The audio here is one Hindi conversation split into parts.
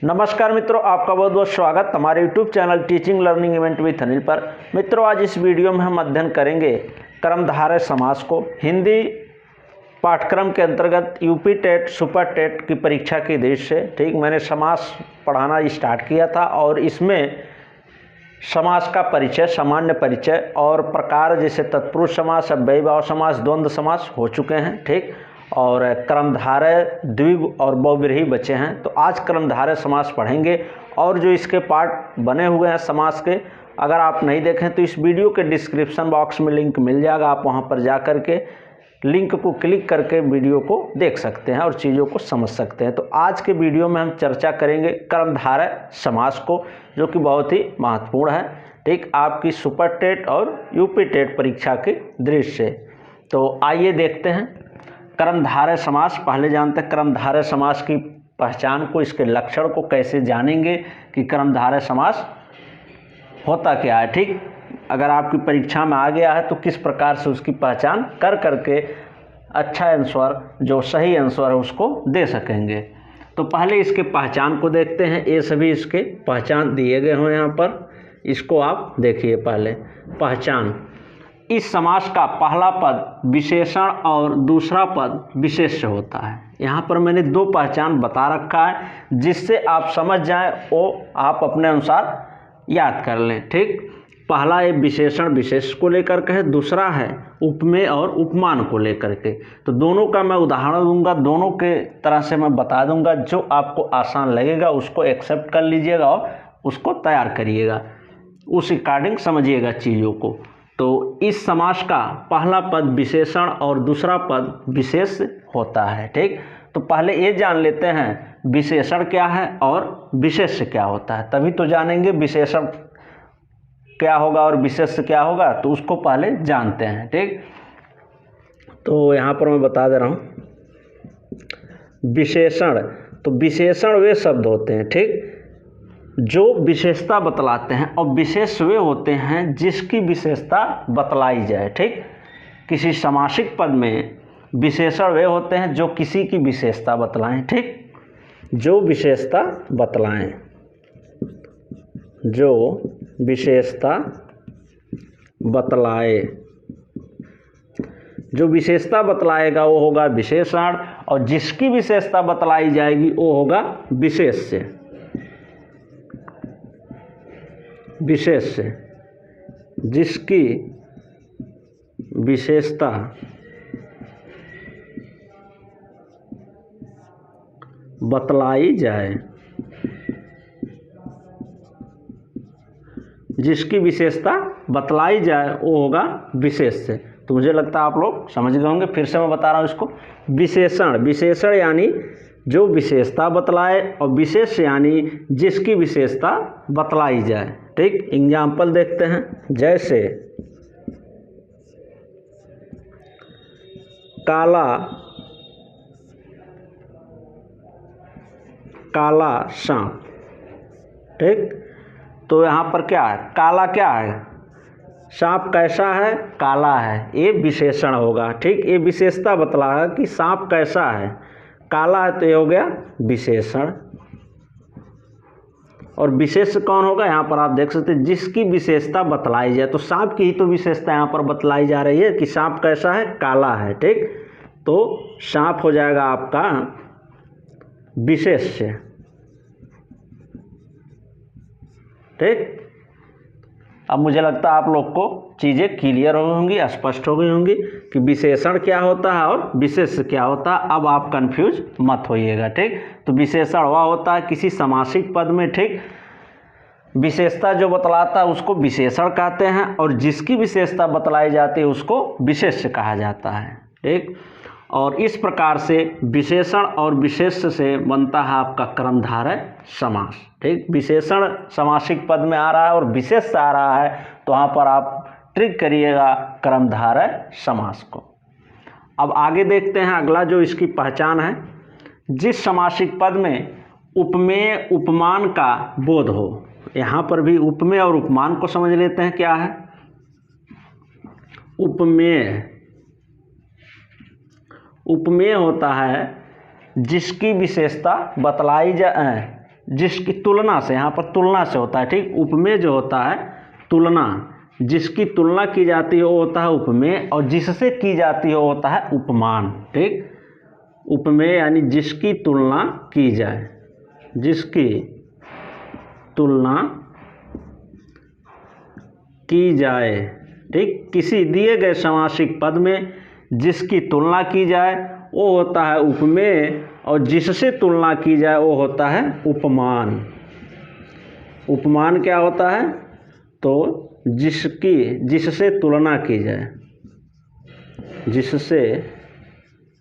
नमस्कार मित्रों, आपका बहुत बहुत स्वागत हमारे YouTube channel teaching learning event with Anil पर। मित्रों, आज इस वीडियो में हम अध्ययन करेंगे कर्मधारय समास को। हिंदी पाठ्यक्रम के अंतर्गत यूपी टेट सुपर टेट की परीक्षा की दृष्टि से ठीक मैंने समास पढ़ाना स्टार्ट किया था और इसमें समास का परिचय, सामान्य परिचय और प्रकार जैसे तत्पुरुष समास, अव्ययीभाव समास, द्वंद्व समास हो चुके हैं ठीक, और कर्मधारय, द्विगु और बहुव्रीहि बचे हैं। तो आज कर्मधारय समास पढ़ेंगे और जो इसके पार्ट बने हुए हैं समास के, अगर आप नहीं देखें तो इस वीडियो के डिस्क्रिप्शन बॉक्स में लिंक मिल जाएगा, आप वहां पर जा कर के लिंक को क्लिक करके वीडियो को देख सकते हैं और चीज़ों को समझ सकते हैं। तो आज के वीडियो में हम चर्चा करेंगे कर्मधारय समास को, जो कि बहुत ही महत्वपूर्ण है ठीक, आपकी सुपर टेट और यूपी टेट परीक्षा की दृष्टि से। तो आइए देखते हैं कर्मधारय समास। पहले जानते हैं कर्मधारय समास की पहचान को, इसके लक्षण को कैसे जानेंगे कि कर्मधारय समास होता क्या है ठीक। अगर आपकी परीक्षा में आ गया है तो किस प्रकार से उसकी पहचान कर करके अच्छा आंसर, जो सही आंसर है, उसको दे सकेंगे। तो पहले इसके पहचान को देखते हैं। ये सभी इसके पहचान दिए गए हैं यहाँ पर, इसको आप देखिए। पहले पहचान, इस समास का पहला पद विशेषण और दूसरा पद विशेष्य होता है। यहाँ पर मैंने दो पहचान बता रखा है, जिससे आप समझ जाएं, वो आप अपने अनुसार याद कर लें ठीक। पहला एक विशेषण विशेष को लेकर के है, दूसरा है उपमेय और उपमान को लेकर के। तो दोनों का मैं उदाहरण दूंगा, दोनों के तरह से मैं बता दूंगा। जो आपको आसान लगेगा उसको एक्सेप्ट कर लीजिएगा और उसको तैयार करिएगा, उस अकॉर्डिंग समझिएगा चीज़ों को। तो इस समास का पहला पद विशेषण और दूसरा पद विशेष होता है ठीक। तो पहले ये जान लेते हैं विशेषण क्या है और विशेष्य क्या होता है, तभी तो जानेंगे विशेषण क्या होगा और विशेष्य क्या होगा। तो उसको पहले जानते हैं ठीक। तो यहाँ पर मैं बता दे रहा हूँ विशेषण। तो विशेषण वे शब्द होते हैं ठीक, जो विशेषता बतलाते हैं, और विशेष वे होते हैं जिसकी विशेषता बतलाई जाए ठीक। किसी समासिक पद में विशेषण वे होते हैं जो किसी की विशेषता बतलाएं ठीक, जो विशेषता बतलाएं, जो विशेषता बतलाए। जो विशेषता बतलाएगा वो होगा विशेषण, और जिसकी विशेषता बतलाई जाएगी वो होगा विशेष्य। विशेष्य, जिसकी विशेषता बतलाई जाए, जिसकी विशेषता बतलाई जाए वो होगा विशेष्य। तो मुझे लगता है आप लोग समझ गए होंगे, फिर से मैं बता रहा हूँ इसको। विशेषण, विशेषण यानी जो विशेषता बतलाए, और विशेष यानी जिसकी विशेषता बतलाई जाए ठीक। एग्जाम्पल देखते हैं, जैसे काला, काला सांप ठीक। तो यहाँ पर क्या है, काला क्या है, सांप कैसा है, काला है, ये विशेषण होगा ठीक। ये विशेषता बतला है कि सांप कैसा है, काला है, तो ये हो गया विशेषण। और विशेष कौन होगा, यहाँ पर आप देख सकते हैं जिसकी विशेषता बतलाई जाए। तो सांप की ही तो विशेषता यहाँ पर बतलाई जा रही है कि सांप कैसा है, काला है ठीक। तो सांप हो जाएगा आपका विशेष्य ठीक। अब मुझे लगता है आप लोग को चीज़ें क्लियर हो होंगी, स्पष्ट हो गई होंगी कि विशेषण क्या होता है और विशेष्य क्या होता है। अब आप कंफ्यूज मत होइएगा ठीक। तो विशेषण वह होता है किसी समासिक पद में ठीक, विशेषता जो बतलाता है उसको विशेषण कहते हैं, और जिसकी विशेषता बतलाई जाती है उसको विशेष्य कहा जाता है ठीक। और इस प्रकार से विशेषण और विशेष्य से बनता है आपका कर्मधारय समास ठीक। विशेषण समासिक पद में आ रहा है और विशेष्य आ रहा है, तो वहाँ पर आप ट्रिक करिएगा कर्मधारय समास को। अब आगे देखते हैं अगला जो इसकी पहचान है, जिस समासिक पद में उपमेय उपमान का बोध हो। यहाँ पर भी उपमेय और उपमान को समझ लेते हैं क्या है। उपमेय, उपमेय होता है जिसकी विशेषता बतलाई जाए, जिसकी तुलना से, यहाँ पर तुलना से होता है, ठीक। उपमेय जो होता है तुलना, जिसकी तुलना की जाती है वो होता है उपमेय, और जिससे की जाती है वो होता है उपमान, ठीक। उपमेय यानी जिसकी तुलना की जाए, जिसकी तुलना की जाए, ठीक। किसी दिए गए समासिक पद में जिसकी तुलना की जाए वो होता है उपमेय, और जिससे तुलना की जाए वो होता है उपमान। उपमान क्या होता है? तो जिससे तुलना की जाए, जिससे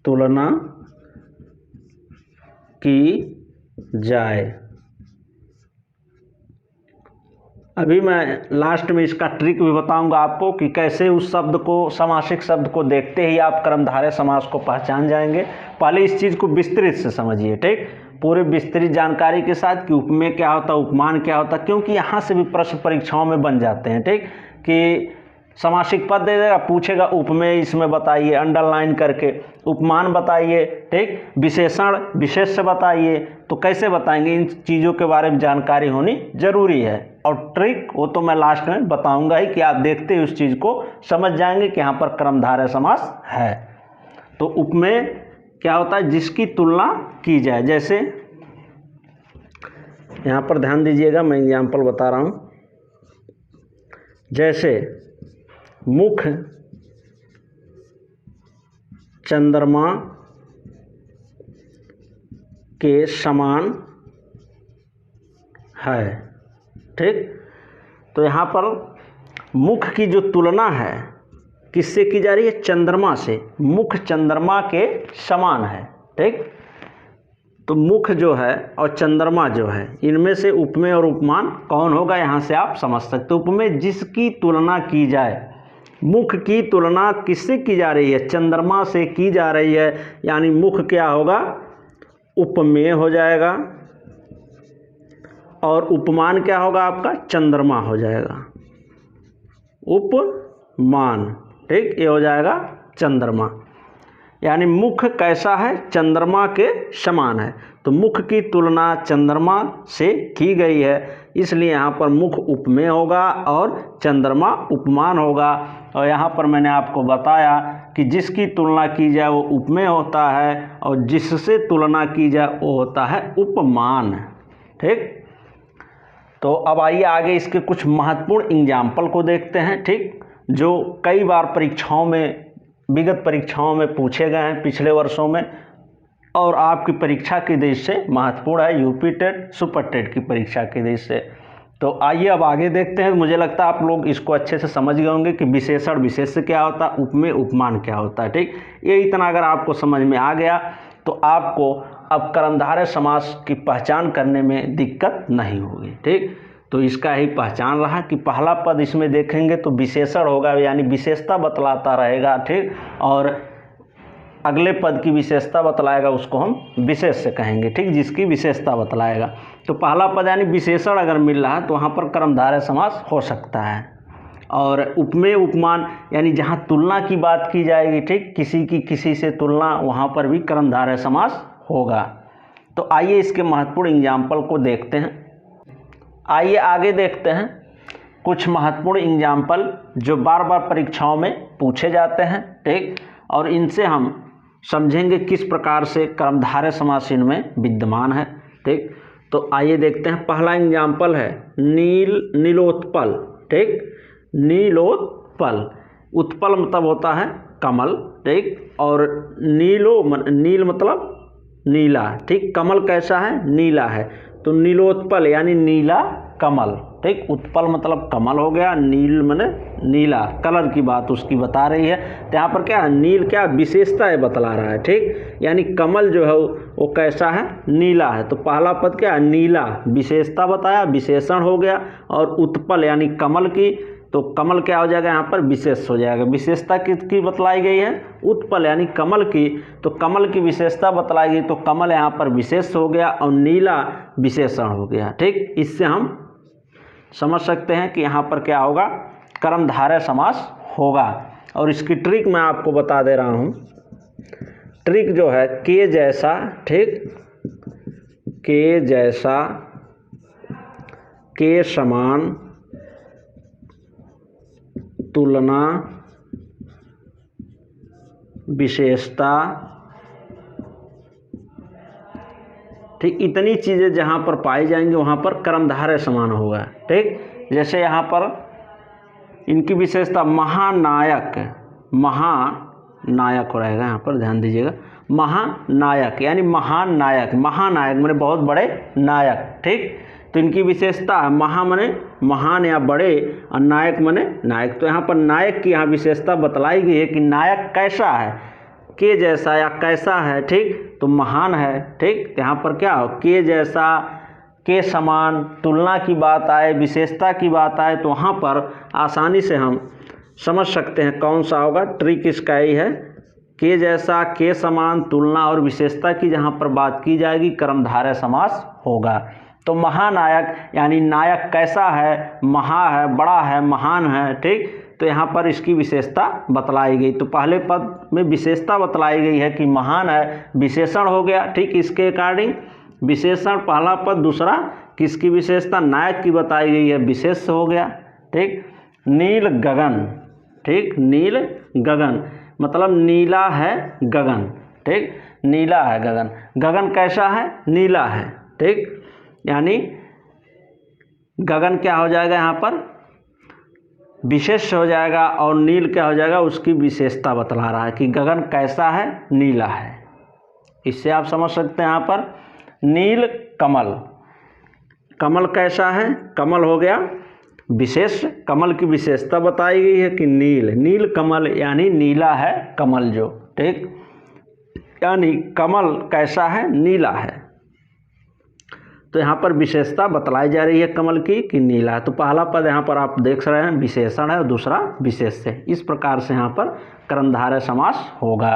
तुलना की जाए। अभी मैं लास्ट में इसका ट्रिक भी बताऊंगा आपको कि कैसे उस शब्द को, समासिक शब्द को देखते ही आप कर्मधारय समास को पहचान जाएंगे। पहले इस चीज़ को विस्तृत से समझिए, ठीक, पूरे विस्तृत जानकारी के साथ कि उपमेय क्या होता है, उपमान क्या होता है, क्योंकि यहाँ से भी प्रश्न परीक्षाओं में बन जाते हैं, ठीक। कि समासिक पद दे देगा, पूछेगा उपमेय इसमें बताइए अंडरलाइन करके, उपमान बताइए, ठीक, विशेषण विशेष से बताइए। तो कैसे बताएंगे, इन चीज़ों के बारे में जानकारी होनी जरूरी है। और ट्रिक वो तो मैं लास्ट में बताऊंगा ही, कि आप देखते ही उस चीज़ को समझ जाएंगे कि यहाँ पर कर्मधारय समास है। तो उपमेय क्या होता है? जिसकी तुलना की जाए। जैसे यहाँ पर ध्यान दीजिएगा, मैं एग्जाम्पल बता रहा हूँ। जैसे मुख चंद्रमा के समान है, ठीक। तो यहाँ पर मुख की जो तुलना है किससे की जा रही है? चंद्रमा से। मुख चंद्रमा के समान है, ठीक। तो मुख जो है और चंद्रमा जो है, इनमें से उपमेय और उपमान कौन होगा, यहाँ से आप समझ सकते हो। उपमेय जिसकी तुलना की जाए, मुख की तुलना किससे की जा रही है? चंद्रमा से की जा रही है, यानी मुख क्या होगा? उपमेय हो जाएगा, और उपमान क्या होगा आपका? चंद्रमा हो जाएगा, उपमान, ठीक। ये हो जाएगा चंद्रमा। यानी मुख कैसा है? चंद्रमा के समान है। तो मुख की तुलना चंद्रमा से की गई है, इसलिए यहाँ पर मुख उपमेय होगा और चंद्रमा उपमान होगा। और यहाँ पर मैंने आपको बताया कि जिसकी तुलना की जाए वो उपमेय होता है, और जिससे तुलना की जाए वो होता है उपमान, ठीक। तो अब आइए आगे इसके कुछ महत्वपूर्ण एग्जाम्पल को देखते हैं, ठीक, जो कई बार परीक्षाओं में, विगत परीक्षाओं में पूछे गए हैं पिछले वर्षों में, और आपकी परीक्षा की दृष्टि से महत्वपूर्ण है, यूपी टेट सुपर टेट की परीक्षा की दृष्टि से। तो आइए अब आगे देखते हैं। मुझे लगता है आप लोग इसको अच्छे से समझ गए होंगे कि विशेषण विशेष क्या होता है, उपमेय उपमान क्या होता है, ठीक। ये इतना अगर आपको समझ में आ गया तो आपको अब कर्मधारय समास की पहचान करने में दिक्कत नहीं होगी, ठीक। तो इसका ही पहचान रहा कि पहला पद इसमें देखेंगे तो विशेषण होगा, यानी विशेषता बतलाता रहेगा, ठीक। और अगले पद की विशेषता बतलाएगा, उसको हम विशेष से कहेंगे, ठीक, जिसकी विशेषता बतलाएगा। तो पहला पद यानी विशेषण अगर मिल रहा है तो वहाँ पर कर्मधारय समास हो सकता है। और उपमेय उपमान यानी जहाँ तुलना की बात की जाएगी, ठीक, किसी की किसी से तुलना, वहाँ पर भी कर्मधारय समास होगा। तो आइए इसके महत्वपूर्ण एग्जाम्पल को देखते हैं। आइए आगे देखते हैं कुछ महत्वपूर्ण एग्जाम्पल जो बार बार परीक्षाओं में पूछे जाते हैं, ठीक, और इनसे हम समझेंगे किस प्रकार से कर्मधारय समास इनमें विद्यमान है, ठीक। तो आइए देखते हैं। पहला एग्जाम्पल है नीलोत्पल, ठीक, नीलोत्पल। उत्पल मतलब होता है कमल, ठीक, और नील मतलब नीला, ठीक। कमल कैसा है? नीला है। तो नीलोत्पल यानी नीला कमल, ठीक। उत्पल मतलब कमल हो गया, नील माने नीला, कलर की बात उसकी बता रही है। तो यहाँ पर क्या है? नील क्या विशेषता है बतला रहा है, ठीक। यानी कमल जो है वो कैसा है? नीला है। तो पहला पद क्या है? नीला, विशेषता बताया, विशेषण हो गया। और उत्पल यानी कमल की, तो कमल क्या हो जाएगा? यहाँ पर विशेष हो जाएगा। विशेषता किसकी बतलाई गई है? उत्पल यानी कमल की। तो कमल की विशेषता बतलाई गई, तो कमल यहाँ पर विशेष हो गया और नीला विशेषण हो गया, ठीक। इससे हम समझ सकते हैं कि यहाँ पर क्या होगा? कर्मधारय समास होगा। और इसकी ट्रिक मैं आपको बता दे रहा हूँ। ट्रिक जो है के जैसा, ठीक, के जैसा के समान तुलना विशेषता, ठीक, इतनी चीज़ें जहाँ पर पाई जाएंगी वहाँ पर कर्मधारय समान होगा। ठीक, जैसे यहाँ पर इनकी विशेषता महानायक, महानायक रहेगा, यहाँ पर ध्यान दीजिएगा, महानायक यानी महान नायक, महानायक माने बहुत बड़े नायक। ठीक, तो इनकी विशेषता है महा माने महान या बड़े और नायक माने नायक। तो यहाँ पर नायक की यहाँ विशेषता बतलाई गई है कि नायक कैसा है, के जैसा या कैसा है। ठीक, तो महान है। ठीक, यहाँ पर क्या हो, के जैसा, के समान, तुलना की बात आए, विशेषता की बात आए तो वहाँ पर आसानी से हम समझ सकते हैं कौन सा होगा। ट्रिक इसका ही है, के जैसा, के समान, तुलना और विशेषता की जहाँ पर बात की जाएगी कर्मधारय समास होगा। तो महानायक यानी नायक कैसा है, महा है, बड़ा है, महान है। ठीक, तो यहाँ पर इसकी विशेषता बतलाई गई। तो पहले पद में विशेषता बतलाई गई है कि महान है, विशेषण हो गया। ठीक, इसके अकॉर्डिंग विशेषण पहला पद, दूसरा किसकी विशेषता, नायक की बताई गई है, विशेष हो गया। ठीक, नील गगन, ठीक, नील गगन मतलब नीला है गगन। ठीक, नीला है गगन, गगन कैसा है, नीला है। ठीक, यानी गगन क्या हो जाएगा, यहाँ पर विशेष हो जाएगा और नील क्या हो जाएगा, उसकी विशेषता बतला रहा है कि गगन कैसा है, नीला है। इससे आप समझ सकते हैं यहाँ पर नील कमल, कमल कैसा है, कमल हो गया विशेष, कमल की विशेषता बताई गई है कि नील, नील कमल यानी नीला है कमल जो। ठीक, यानी कमल कैसा है, नीला है। तो यहाँ पर विशेषता बतलाई जा रही है कमल की कि नीला है। तो पहला पद यहाँ पर आप देख रहे हैं विशेषण है और दूसरा विशेष है। इस प्रकार से यहाँ पर कर्मधारय समास होगा।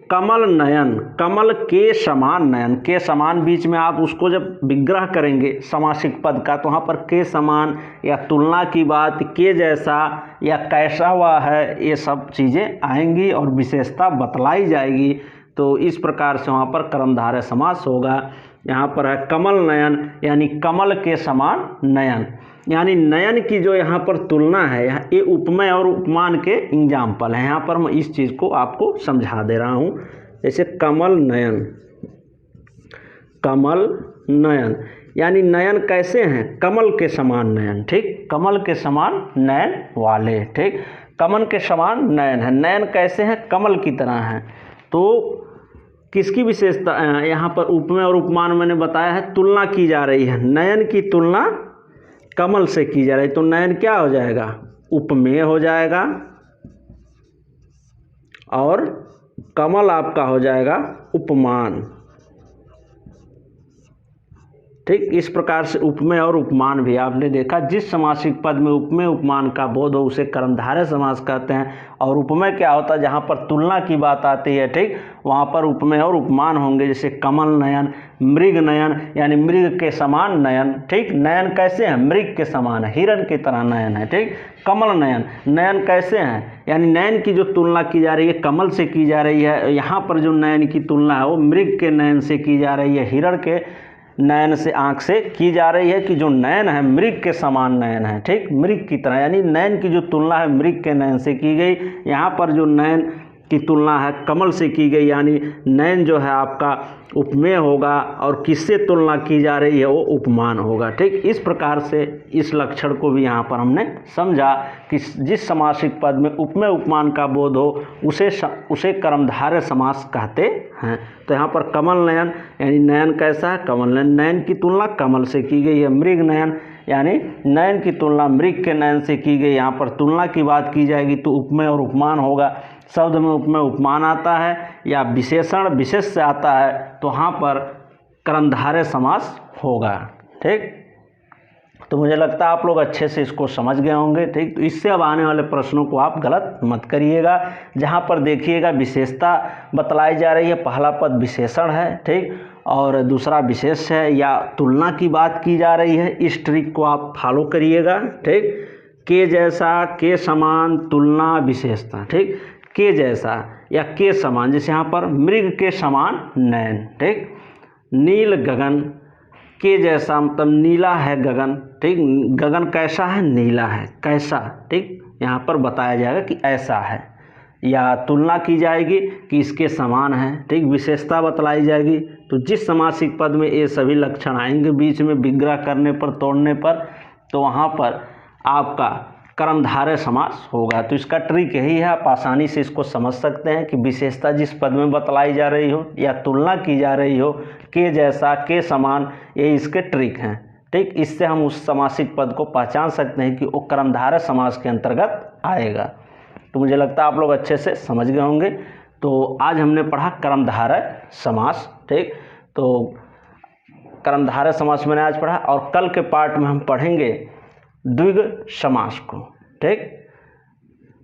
कमल नयन, कमल के समान नयन, के समान बीच में आप उसको जब विग्रह करेंगे समासिक पद का तो वहाँ पर के समान या तुलना की बात, के जैसा या कैसा हुआ है, ये सब चीज़ें आएंगी और विशेषता बतलाई जाएगी। तो इस प्रकार से वहाँ पर कर्मधारय समास होगा। यहाँ पर है कमल नयन यानी कमल के समान नयन, यानी नयन की जो यहाँ पर तुलना है, ये उपमेय और उपमान के एग्जाम्पल है। यहाँ पर मैं इस चीज़ को आपको समझा दे रहा हूँ। जैसे कमल नयन, कमल नयन यानी नयन कैसे हैं, कमल के समान नयन। ठीक, कमल के समान नयन वाले। ठीक, कमल के समान नयन है, नयन कैसे हैं, कमल की तरह हैं। तो किसकी विशेषता, यहाँ पर उपमेय और उपमान मैंने बताया है, तुलना की जा रही है, नयन की तुलना कमल से की जा रही है। तो नयन क्या हो जाएगा, उपमेय हो जाएगा और कमल आपका हो जाएगा उपमान। ठीक, इस प्रकार से उपमेय और उपमान भी आपने देखा। जिस समासिक पद में उपमेय उपमान का बोध हो उसे कर्मधारय समास कहते हैं। और उपमेय क्या होता है, जहाँ पर तुलना की बात आती है, ठीक, वहाँ पर उपमेय और उपमान होंगे। जैसे कमल नयन, मृग नयन यानी मृग के समान नयन। ठीक, नयन कैसे हैं, मृग के समान है, हिरण की तरह नयन है। ठीक, कमल नयन, नयन कैसे हैं, यानी नयन की जो तुलना की जा रही है कमल से की जा रही है। यहाँ पर जो नयन की तुलना है वो मृग के नयन से की जा रही है, हिरण के नयन से, आँख से की जा रही है कि जो नयन है मृग के समान नयन है। ठीक, मृग की तरह, यानी नयन की जो तुलना है मृग के नयन से की गई। यहाँ पर जो नयन की तुलना है कमल से की गई, यानी नयन जो है आपका उपमेय होगा और किससे तुलना की जा रही है वो उपमान होगा। ठीक, इस प्रकार से इस लक्षण को भी यहाँ पर हमने समझा कि जिस समासिक पद में उपमेय उपमान का बोध हो उसे कर्मधारय समास कहते हैं। तो यहाँ पर कमल नयन यानी नयन कैसा है, कमल नयन, नयन की तुलना कमल से की गई है। मृग नयन यानी नयन की तुलना मृग के नयन से की गई। यहाँ पर तुलना की बात की जाएगी तो उपमेय और उपमान होगा। शब्द में उपमेय उपमान आता है या विशेषण विशेष से आता है तो वहाँ पर कर्मधारय समास होगा। ठीक, तो मुझे लगता है आप लोग अच्छे से इसको समझ गए होंगे। ठीक, तो इससे अब आने वाले प्रश्नों को आप गलत मत करिएगा। जहाँ पर देखिएगा विशेषता बतलाई जा रही है, पहला पद विशेषण है, ठीक, और दूसरा विशेष है या तुलना की बात की जा रही है, इस ट्रिक को आप फॉलो करिएगा। ठीक, के जैसा, के समान, तुलना, विशेषता। ठीक, के जैसा या के समान, जैसे यहाँ पर मृग के समान नयन। ठीक, नील गगन, के जैसा मतलब नीला है गगन, ठीक, गगन कैसा है, नीला है, कैसा, ठीक, यहाँ पर बताया जाएगा कि ऐसा है, या तुलना की जाएगी कि इसके समान है, ठीक, विशेषता बतलाई जाएगी। तो जिस समासिक पद में ये सभी लक्षण आएंगे बीच में विग्रह करने पर, तोड़ने पर, तो वहाँ पर आपका कर्मधारय समास होगा। तो इसका ट्रिक यही है, आप आसानी से इसको समझ सकते हैं कि विशेषता जिस पद में बतलाई जा रही हो या तुलना की जा रही हो, के जैसा, के समान, ये इसके ट्रिक हैं, ठीक। इससे हम उस समासिक पद को पहचान सकते हैं कि वो कर्मधारय समास के अंतर्गत आएगा। तो मुझे लगता है आप लोग अच्छे से समझ गए होंगे। तो आज हमने पढ़ा कर्मधारय समास, ठीक। तो कर्मधारय समास मैंने आज पढ़ा, और कल के पार्ट में हम पढ़ेंगे द्विगु समास को, ठीक।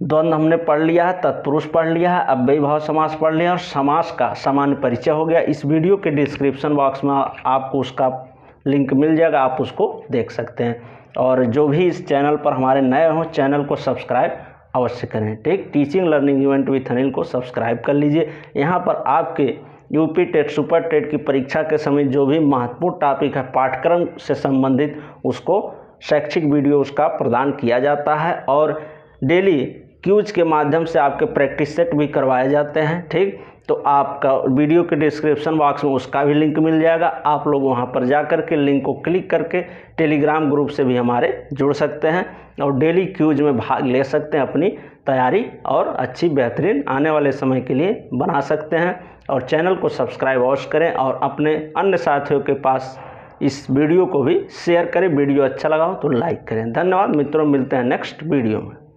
द्वंद्व हमने पढ़ लिया है, तत्पुरुष पढ़ लिया है, अव्ययी भाव समास पढ़ लिया और समास का सामान्य परिचय हो गया। इस वीडियो के डिस्क्रिप्शन बॉक्स में आपको उसका लिंक मिल जाएगा, आप उसको देख सकते हैं। और जो भी इस चैनल पर हमारे नए हों, चैनल को सब्सक्राइब अवश्य करें, ठीक। Teaching learning event with Anil को सब्सक्राइब कर लीजिए। यहाँ पर आपके यूपी टेट, सुपर टेट की परीक्षा के समय जो भी महत्वपूर्ण टॉपिक है पाठ्यक्रम से संबंधित, उसको शैक्षिक वीडियो उसका प्रदान किया जाता है, और डेली क्यूज के माध्यम से आपके प्रैक्टिस सेट भी करवाए जाते हैं, ठीक। तो आपका वीडियो के डिस्क्रिप्शन बॉक्स में उसका भी लिंक मिल जाएगा, आप लोग वहां पर जा कर के लिंक को क्लिक करके टेलीग्राम ग्रुप से भी हमारे जुड़ सकते हैं और डेली क्यूज में भाग ले सकते हैं, अपनी तैयारी और अच्छी बेहतरीन आने वाले समय के लिए बना सकते हैं। और चैनल को सब्सक्राइब अवश्य करें और अपने अन्य साथियों के पास इस वीडियो को भी शेयर करें। वीडियो अच्छा लगा हो तो लाइक करें। धन्यवाद मित्रों, मिलते हैं नेक्स्ट वीडियो में।